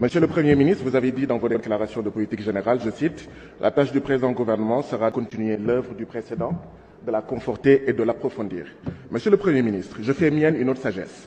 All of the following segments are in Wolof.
Monsieur le Premier ministre, vous avez dit dans vos déclarations de politique générale, je cite, « La tâche du présent gouvernement sera de continuer l'œuvre du précédent, de la conforter et de l'approfondir. » Monsieur le Premier ministre, je fais mienne une autre sagesse.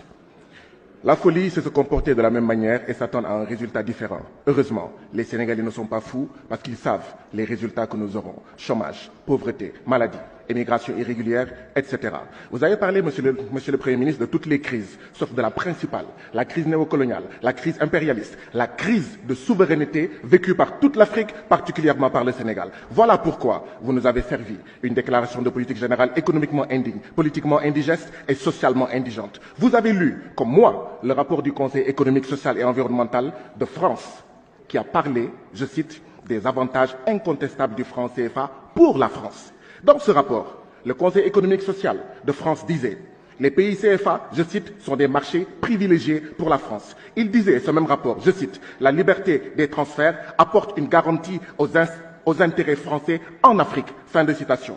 La folie, c'est se comporter de la même manière et s'attendre à un résultat différent. Heureusement, les Sénégalais ne sont pas fous parce qu'ils savent les résultats que nous aurons. Chômage, pauvreté, maladie, émigration irrégulière, etc. Vous avez parlé, monsieur le Premier ministre, de toutes les crises, sauf de la principale, la crise néocoloniale, la crise impérialiste, la crise de souveraineté vécue par toute l'Afrique, particulièrement par le Sénégal. Voilà pourquoi vous nous avez servi une déclaration de politique générale économiquement indigne, politiquement indigeste et socialement indigente. Vous avez lu, comme moi, le rapport du Conseil économique, social et environnemental de France, qui a parlé, je cite, des avantages incontestables du franc CFA pour la France. Dans ce rapport, le Conseil économique social de France disait « Les pays CFA, je cite, sont des marchés privilégiés pour la France. » Il disait, ce même rapport, je cite, « La liberté des transferts apporte une garantie aux intérêts français en Afrique. » Fin de citation.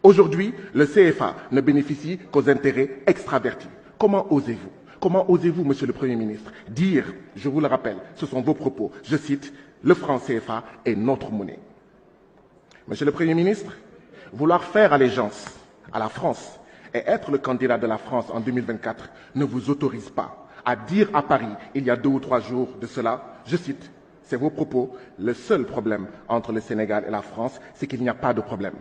Aujourd'hui, le CFA ne bénéficie qu'aux intérêts extravertis. Comment osez-vous? Comment osez-vous, monsieur le Premier ministre, dire, je vous le rappelle, ce sont vos propos, je cite, « Le franc CFA est notre monnaie. » Monsieur le Premier ministre, vouloir faire allégeance à la France et être le candidat de la France en 2024 ne vous autorise pas à dire à Paris, il y a 2 ou 3 jours de cela, je cite, c'est vos propos, le seul problème entre le Sénégal et la France, c'est qu'il n'y a pas de problème.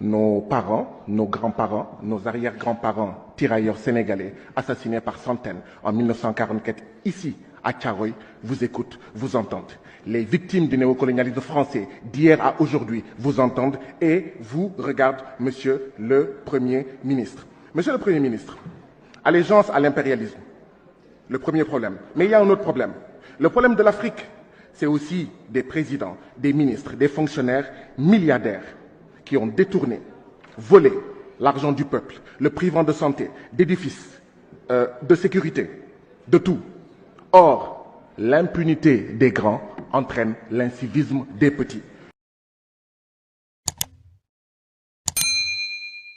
Nos parents, nos grands-parents, nos arrière-grands-parents, tirailleurs sénégalais, assassinés par centaines en 1944 ici, à Thiaroye, vous écoutent, vous entendent. Les victimes du néocolonialisme français d'hier à aujourd'hui vous entendent et vous regardent, monsieur le Premier ministre. Monsieur le Premier ministre, allégeance à l'impérialisme, le premier problème. Mais il y a un autre problème. Le problème de l'Afrique, c'est aussi des présidents, des ministres, des fonctionnaires milliardaires qui ont détourné, volé l'argent du peuple, le privant de santé, d'édifices, de sécurité, de tout. Or, l'impunité des grands entraîne l'incivisme des petits.